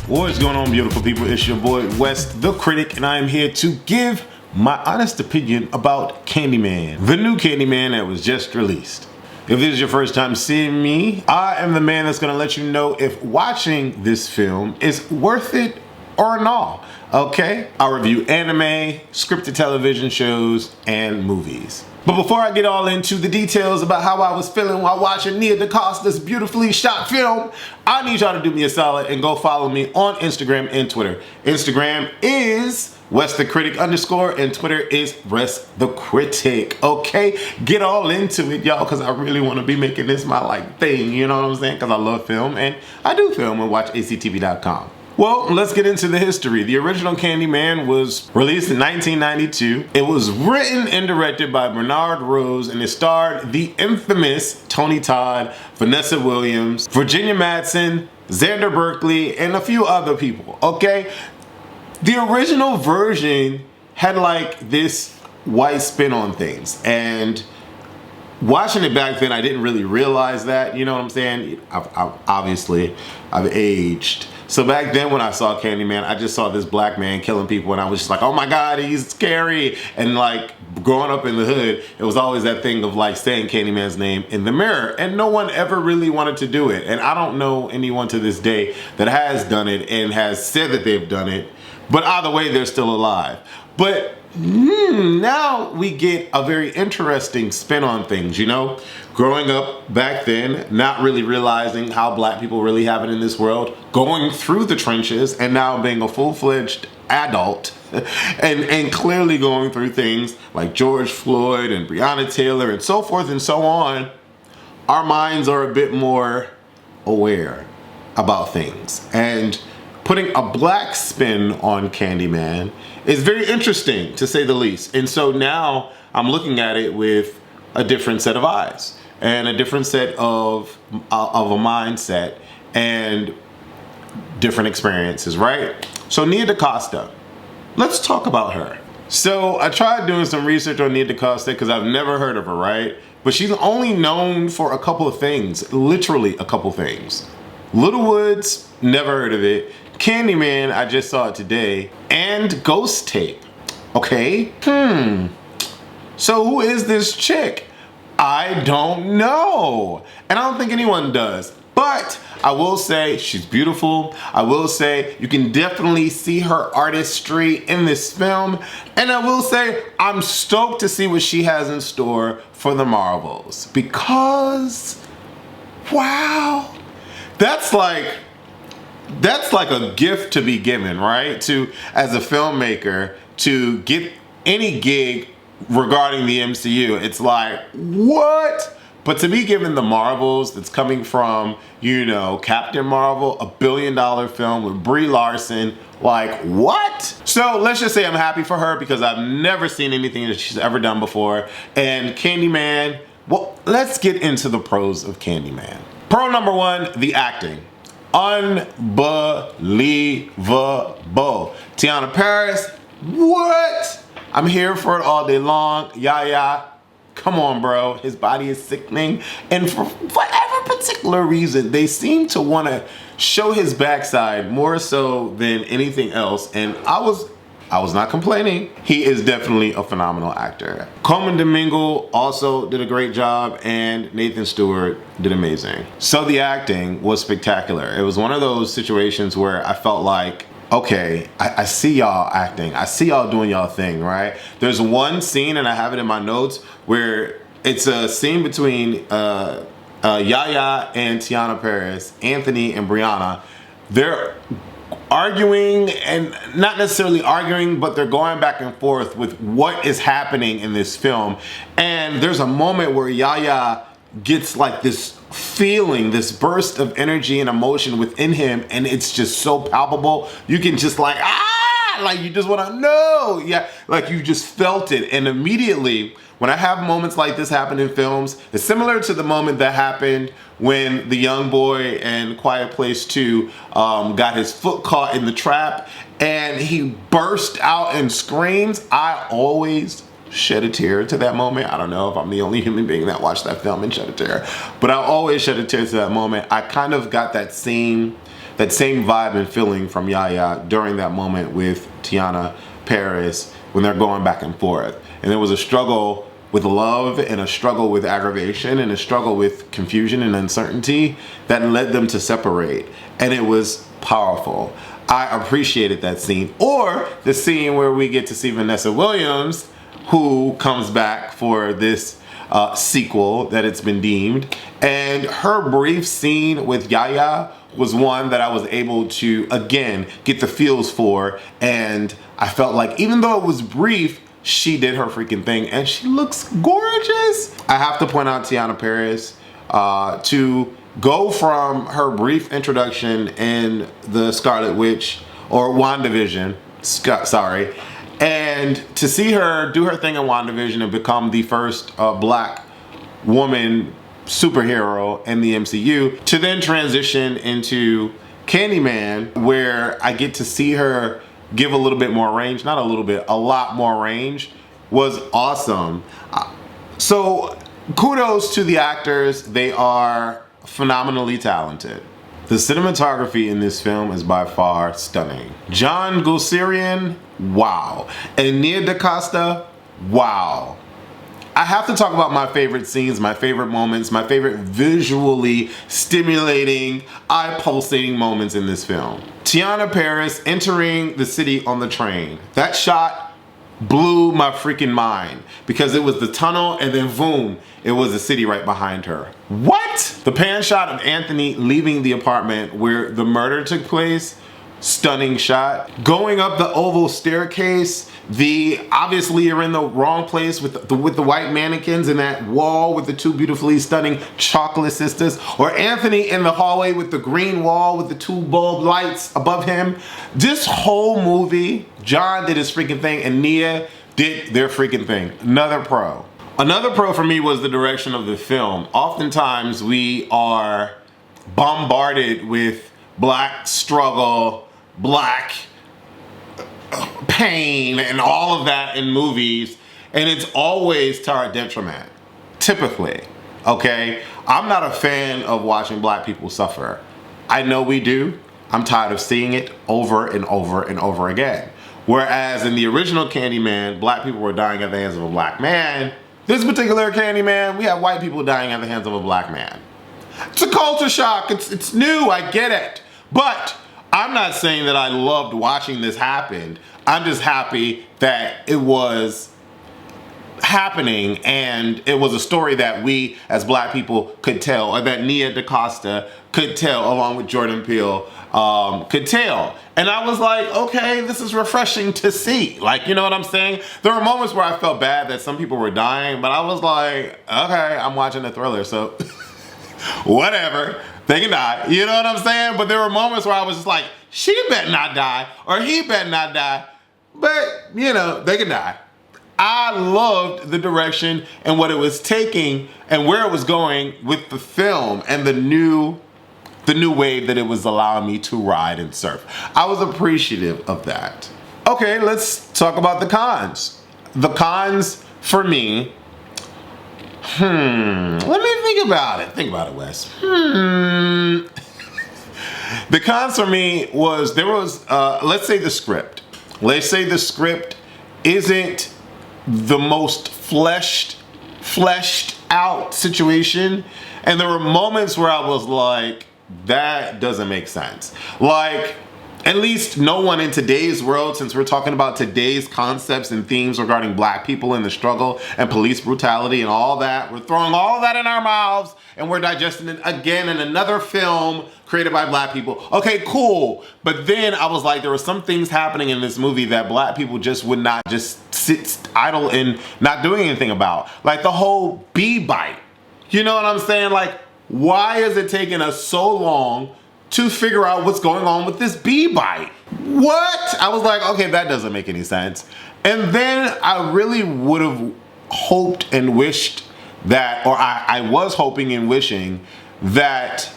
What's going on, beautiful people? It's your boy West the Critic, and I am here to give my honest opinion about Candyman, the new Candyman that was just released. If this is your first time seeing me, I am the man that's going to let you know if watching this film is worth it or not. Okay? I review anime, scripted television shows, and movies. But before I get all into the details about how I was feeling while watching NAW Dacosta's beautifully shot film, I need y'all to do me a solid and go follow me on Instagram and Twitter. Instagram is WestTheCritic_ and Twitter is West the Critic. Okay, get all into it, y'all, because I really want to be making this my thing. You know what I'm saying? Because I love film and I do film and watch actv.com. Well, let's get into the history. The original Candyman was released in 1992. It was written and directed by Bernard Rose, and it starred the infamous Tony Todd, Vanessa Williams, Virginia Madsen, Xander Berkeley, and a few other people, okay? The original version had this white spin on things, and watching it back then, I didn't really realize that, you know what I'm saying? Obviously, I've aged. So back then when I saw Candyman, I just saw this black man killing people and I was just like, oh my God, he's scary. And growing up in the hood, it was always that thing of saying Candyman's name in the mirror, and no one ever really wanted to do it. And I don't know anyone to this day that has done it and has said that they've done it, but either way, they're still alive. But now we get a very interesting spin on things, you know? Growing up back then, not really realizing how black people really have it in this world, going through the trenches, and now being a full-fledged adult, and clearly going through things like George Floyd and Breonna Taylor and so forth and so on, our minds are a bit more aware about things. And putting a black spin on Candyman is very interesting, to say the least. And so now I'm looking at it with a different set of eyes and a different set of a mindset and different experiences, right? So NAW Dacosta, let's talk about her. So I tried doing some research on NAW Dacosta because I've never heard of her, right? But she's only known for a couple of things, literally a couple things. Little Woods, never heard of it. Candyman, I just saw it today, and Ghost Tape. Okay, so who is this chick? I don't know, and I don't think anyone does. But I will say she's beautiful. I will say you can definitely see her artistry in this film, and I will say I'm stoked to see what she has in store for the Marvels, because wow, that's like a gift to be given, right? To, as a filmmaker, to get any gig regarding the MCU, it's like, what? But to be given the Marvels that's coming from, you know, Captain Marvel, $1 billion film with Brie Larson, what? So let's just say I'm happy for her because I've never seen anything that she's ever done before. And Candyman, well, let's get into the pros of Candyman. Pro number one, the acting. Unbelievable. Tiana Paris, what? I'm here for it all day long. Yaya, come on, bro. His body is sickening. And for whatever particular reason, they seem to want to show his backside more so than anything else. And I was not complaining. He is definitely a phenomenal actor. Coleman Domingo also did a great job, and Nathan Stewart did amazing. So the acting was spectacular. It was one of those situations where I felt like, okay, I see y'all acting. I see y'all doing y'all thing, right? There's one scene, and I have it in my notes, where it's a scene between Yaya and Tiana Paris, Anthony and Brianna. They're arguing, and not necessarily arguing, but they're going back and forth with what is happening in this film. And there's a moment where Yaya gets this feeling, this burst of energy and emotion within him, and it's just so palpable. You can just you just want to know. Yeah, you just felt it. And immediately, when I have moments like this happen in films, it's similar to the moment that happened when the young boy in Quiet Place 2 got his foot caught in the trap and he burst out and screams. I always shed a tear to that moment. I don't know if I'm the only human being that watched that film and shed a tear, but I always shed a tear to that moment. I kind of got that same that same vibe and feeling from Yaya during that moment with Tiana Paris when they're going back and forth. And there was a struggle with love and a struggle with aggravation and a struggle with confusion and uncertainty that led them to separate. And it was powerful. I appreciated that scene. Or the scene where we get to see Vanessa Williams, who comes back for this sequel that it's been deemed. And her brief scene with Yaya was one that I was able to, again, get the feels for. And I felt like even though it was brief, she did her freaking thing and she looks gorgeous. I have to point out Tiana Paris to go from her brief introduction in the Scarlet Witch or WandaVision, sorry, and to see her do her thing in WandaVision and become the first black woman superhero in the MCU, to then transition into Candyman, where I get to see her give a little bit more range, not a little bit, a lot more range, was awesome. So kudos to the actors. They are phenomenally talented. The cinematography in this film is by far stunning. John Gulsarian, wow. And Nia Dacosta, wow. I have to talk about my favorite scenes, my favorite moments, my favorite visually stimulating, eye-pulsating moments in this film. Tiana Paris entering the city on the train. That shot blew my freaking mind because it was the tunnel and then boom, it was the city right behind her. What? The pan shot of Anthony leaving the apartment where the murder took place, stunning shot. Going up the oval staircase, obviously you're in the wrong place with the white mannequins and that wall with the two beautifully stunning chocolate sisters, or Anthony in the hallway with the green wall with the two bulb lights above him. This whole movie, John did his freaking thing and Nia did their freaking thing. Another pro. Another pro for me was the direction of the film. Oftentimes we are bombarded with black struggle, black pain and all of that in movies, and it's always to our detriment, typically, okay? I'm not a fan of watching black people suffer. I know we do. I'm tired of seeing it over and over and over again. Whereas in the original Candyman, black people were dying at the hands of a black man. This particular Candyman, we have white people dying at the hands of a black man. It's a culture shock, it's new, I get it. But I'm not saying that I loved watching this happen. I'm just happy that it was happening and it was a story that we as black people could tell, or that Nia Dacosta could tell along with Jordan Peele could tell. And I was like, okay, this is refreshing to see. Like, you know what I'm saying? There were moments where I felt bad that some people were dying, but I was like, okay, I'm watching a thriller, so whatever. They can die, you know what I'm saying? But there were moments where I was just like, she better not die, or he better not die. But, you know, they can die. I loved the direction and what it was taking and where it was going with the film and the new wave that it was allowing me to ride and surf. I was appreciative of that. Okay, let's talk about the cons. The cons for me, let me think about it. Think about it, Wes. The cons for me was, let's say the script. Let's say the script isn't the most fleshed out situation. And there were moments where I was like, that doesn't make sense. Like, at least no one in today's world, since we're talking about today's concepts and themes regarding black people and the struggle and police brutality and all that, we're throwing all that in our mouths and we're digesting it again in another film created by black people. Okay, cool. But then I was like, there were some things happening in this movie that black people just would not just sit idle and not doing anything about. Like the whole bee bite. You know what I'm saying? Like, why is it taking us so long to figure out what's going on with this bee bite? What? I was like, okay, that doesn't make any sense. And then I really would have hoped and wished that, or I was hoping and wishing that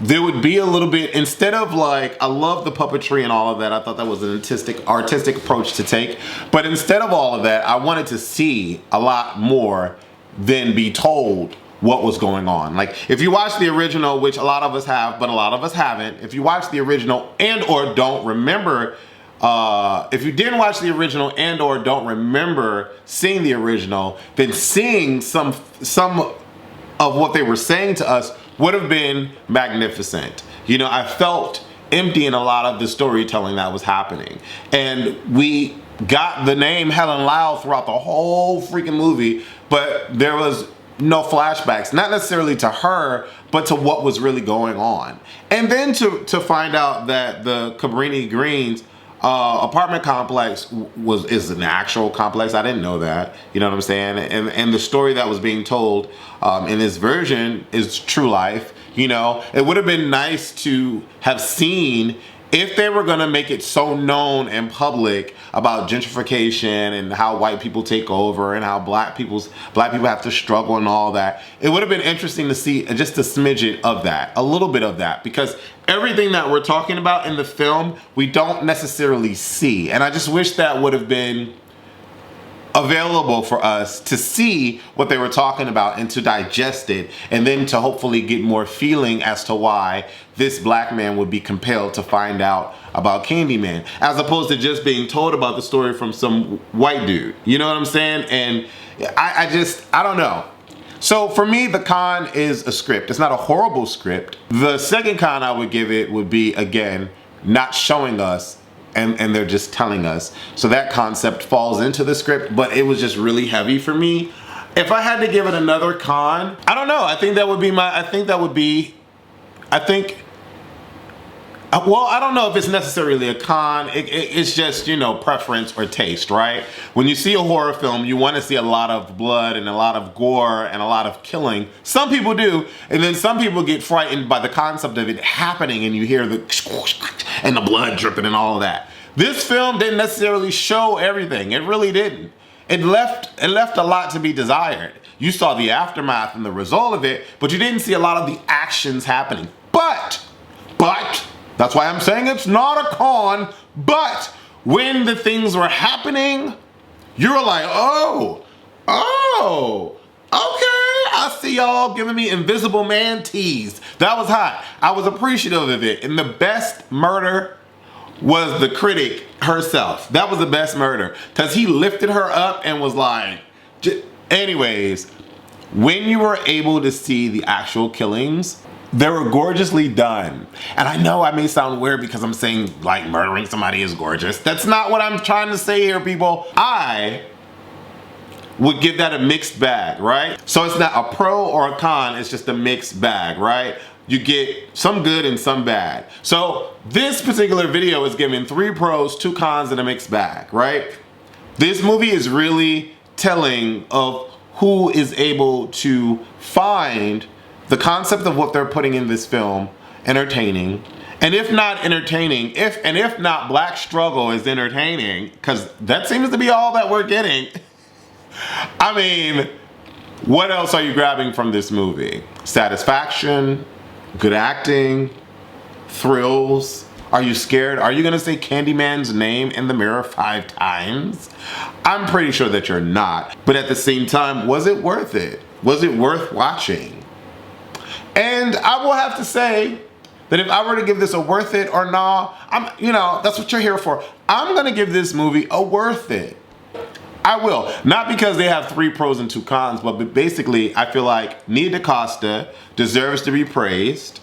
there would be a little bit, instead of like, I love the puppetry and all of that. I thought that was an artistic approach to take. But instead of all of that, I wanted to see a lot more than be told what was going on. Like, if you watch the original, which a lot of us have, but a lot of us haven't, if you watch the original and or don't remember, if you didn't watch the original and or don't remember seeing the original, then seeing some of what they were saying to us would have been magnificent. You know, I felt empty in a lot of the storytelling that was happening. And we got the name Helen Lau throughout the whole freaking movie, but there was no flashbacks, not necessarily to her, but to what was really going on. And then to find out that the Cabrini Greens apartment complex is an actual complex. I didn't know that. You know what I'm saying? And the story that was being told in this version is true life. You know, it would have been nice to have seen, if they were gonna make it so known and public about gentrification and how white people take over and how black people have to struggle and all that, it would have been interesting to see just a smidget of that, a little bit of that, because everything that we're talking about in the film, we don't necessarily see. And I just wish that would have been available for us to see what they were talking about and to digest it, and then to hopefully get more feeling as to why this black man would be compelled to find out about Candyman, as opposed to just being told about the story from some white dude. You know what I'm saying? And I don't know. So for me, the con is a script. It's not a horrible script. The second con I would give it would be, again, not showing us, and they're just telling us. So that concept falls into the script, but it was just really heavy for me. If I had to give it another con, I don't know. I think that would be well, I don't know if it's necessarily a con. It's just, you know, preference or taste, right? When you see a horror film, you want to see a lot of blood and a lot of gore and a lot of killing. Some people do, and then some people get frightened by the concept of it happening, and you hear the and the blood dripping and all of that. This film didn't necessarily show everything. It really didn't. It left a lot to be desired. You saw the aftermath and the result of it, but you didn't see a lot of the actions happening. But that's why I'm saying it's not a con, but when the things were happening, you were like, oh, okay, I see y'all giving me Invisible Man tease. That was hot. I was appreciative of it. And the best murder was the critic herself. That was the best murder, because he lifted her up and was like, anyways, when you were able to see the actual killings, they were gorgeously done. And I know I may sound weird because I'm saying like murdering somebody is gorgeous. That's not what I'm trying to say here, people. I would give that a mixed bag, right? So it's not a pro or a con, it's just a mixed bag, right? You get some good and some bad. So this particular video is giving 3 pros, 2 cons, and a mixed bag, right? This movie is really telling of who is able to find the concept of what they're putting in this film entertaining, and if not entertaining, if not black struggle is entertaining, because that seems to be all that we're getting. I mean, what else are you grabbing from this movie? Satisfaction, good acting, thrills. Are you scared? Are you gonna say Candyman's name in the mirror 5 times? I'm pretty sure that you're not, but at the same time, was it worth it? Was it worth watching? And I will have to say that if I were to give this a worth it or not, that's what you're here for. I'm gonna give this movie a worth it. I will. Not because they have 3 pros and 2 cons, but basically I feel like Nia Dacosta deserves to be praised.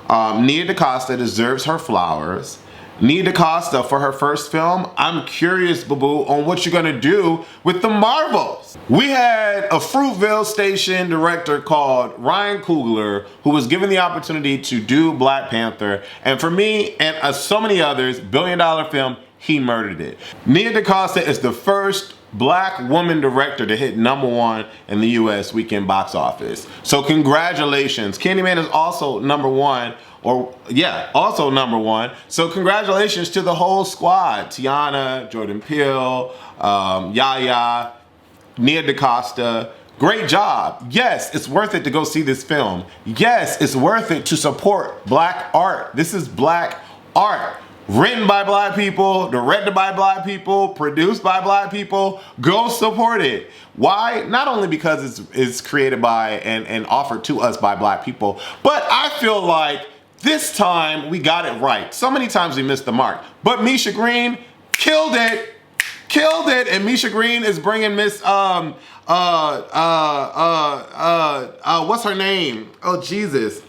Nia Dacosta deserves her flowers. Nia Dacosta, for her first film, I'm curious, boo-boo, on what you're gonna do with the Marvels. We had a Fruitvale Station director called Ryan Coogler, who was given the opportunity to do Black Panther, and for me, and so many others, $1 billion film, he murdered it. Nia Dacosta is the first black woman director to hit #1 in the US weekend box office. So congratulations. Candyman is also #1. Also #1. So congratulations to the whole squad. Tiana, Jordan Peele, Yaya, Nia Dacosta. Great job. Yes, it's worth it to go see this film. Yes, it's worth it to support black art. This is black art. written by black people, directed by black people, produced by black people. Go support it. Why? Not only because it's created by and offered to us by black people, but I feel like this time we got it right. So many times we missed the mark, but Misha Green killed it. Killed it. And Misha Green is bringing Miss what's her name? Oh Jesus,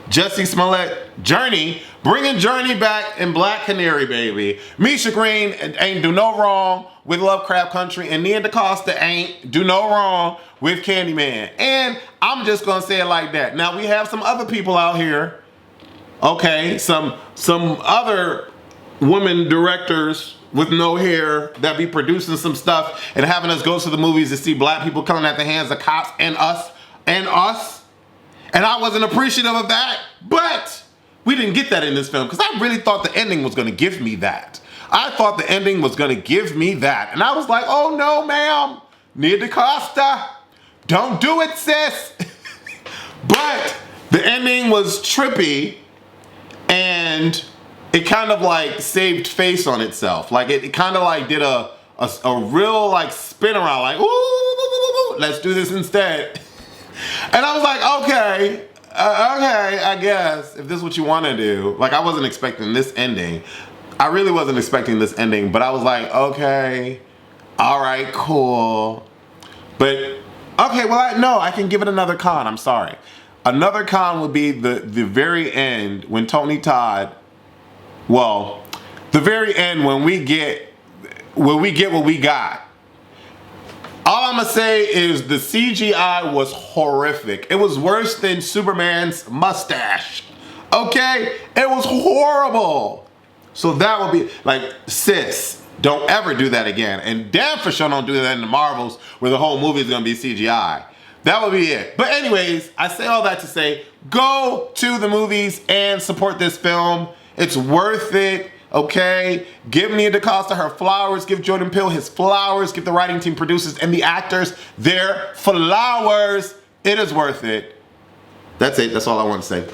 Jussie Smollett, Journey, bringing Journey back in Black Canary, baby. Misha Green ain't do no wrong with Lovecraft Country, and Nia DaCosta ain't do no wrong with Candyman. And I'm just gonna say it like that. Now we have some other people out here, okay, some other women directors with no hair that be producing some stuff and having us go to the movies to see black people killing at the hands of cops and us. And I wasn't appreciative of that, but we didn't get that in this film because I really thought the ending was gonna give me that. I thought the ending was gonna give me that. And I was like, oh no, ma'am, Nia DaCosta, don't do it, sis. But the ending was trippy, and it kind of like saved face on itself. Like it kind of like did a real like spin around, like, ooh, let's do this instead. And I was like, okay, I guess if this is what you want to do. Like, I wasn't expecting this ending. I really wasn't expecting this ending, but I was like, okay, all right, cool. But okay, well, I can give it another con. I'm sorry. Another con would be the very end when Tony Todd. Well, the very end when we get what we got. All I'm gonna say is the CGI was horrific. It was worse than Superman's mustache. Okay? It was horrible. So that would be like, sis, don't ever do that again. And damn for sure don't do that in the Marvels where the whole movie is gonna be CGI. That would be it. But anyways, I say all that to say, go to the movies and support this film. It's worth it, okay? Give Nia DaCosta her flowers, give Jordan Peele his flowers, give the writing team, producers, and the actors their flowers. It is worth it. That's it, that's all I want to say.